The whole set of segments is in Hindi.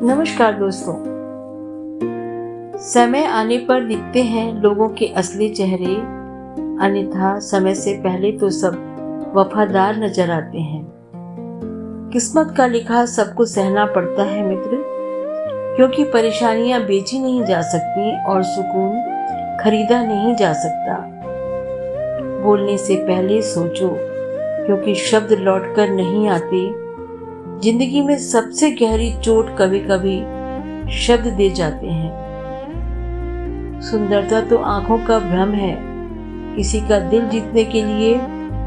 नमस्कार दोस्तों। समय आने पर दिखते हैं लोगों के असली चेहरे, अन्यथा समय से पहले तो सब वफादार नजर आते हैं। किस्मत का लिखा सबको सहना पड़ता है मित्र, क्योंकि परेशानियां बेची नहीं जा सकती और सुकून खरीदा नहीं जा सकता। बोलने से पहले सोचो, क्योंकि शब्द लौटकर नहीं आते। जिंदगी में सबसे गहरी चोट कभी कभी शब्द दे जाते हैं। सुंदरता तो आंखों का भ्रम है। किसी का दिल जीतने के लिए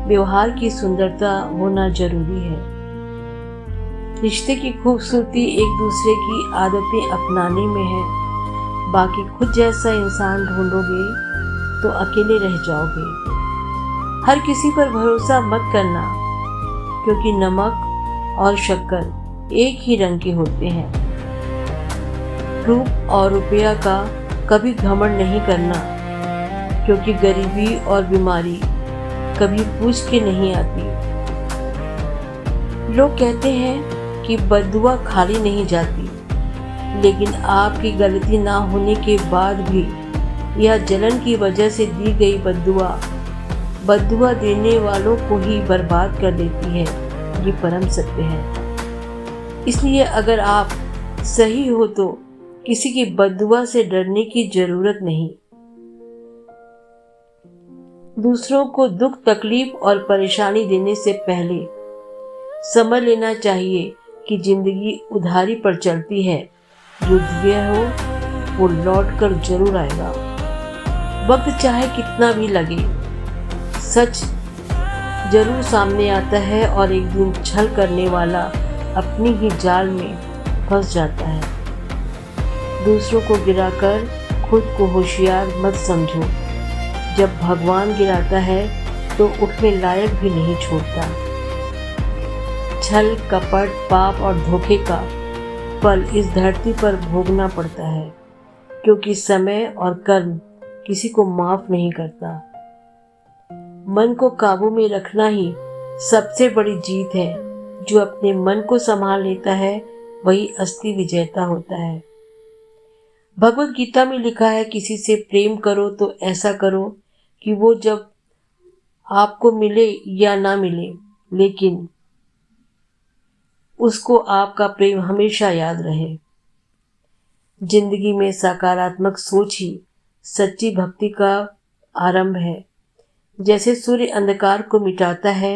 व्यवहार की सुंदरता होना जरूरी है। रिश्ते की खूबसूरती एक दूसरे की आदतें अपनाने में है। बाकी खुद जैसा इंसान ढूंढोगे तो अकेले रह जाओगे। हर किसी पर भरोसा मत करना, क्योंकि नमक और शक्कर एक ही रंग के होते हैं। रूप और रुपया का कभी घमंड नहीं करना, क्योंकि गरीबी और बीमारी कभी पूछ के नहीं आती। लोग कहते हैं कि बद्दुआ खाली नहीं जाती, लेकिन आपकी गलती ना होने के बाद भी या जलन की वजह से दी गई बद्दुआ देने वालों को ही बर्बाद कर देती है। ये परम सत्य है। इसलिए अगर आप सही हो तो किसी की बद्दुआ से डरने की जरूरत नहीं। दूसरों को दुख, तकलीफ और परेशानी देने से पहले समझ लेना चाहिए कि जिंदगी उधारी पर चलती है। जो दिया हो वो लौट कर जरूर आएगा। वक्त चाहे कितना भी लगे, सच जरूर सामने आता है और एक दिन छल करने वाला अपनी ही जाल में फंस जाता है। दूसरों को गिराकर खुद को होशियार मत समझो। जब भगवान गिराता है तो उठने लायक भी नहीं छोड़ता। छल, कपट, पाप और धोखे का फल इस धरती पर भोगना पड़ता है, क्योंकि समय और कर्म किसी को माफ नहीं करता। मन को काबू में रखना ही सबसे बड़ी जीत है। जो अपने मन को संभाल लेता है वही असली विजेता होता है। भगवत गीता में लिखा है, किसी से प्रेम करो तो ऐसा करो कि वो जब आपको मिले या ना मिले, लेकिन उसको आपका प्रेम हमेशा याद रहे। जिंदगी में सकारात्मक सोच ही सच्ची भक्ति का आरंभ है। जैसे सूर्य अंधकार को मिटाता है,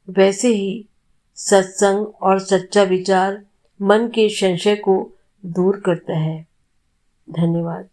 वैसे ही सत्संग और सच्चा विचार मन के संशय को दूर करता है। धन्यवाद।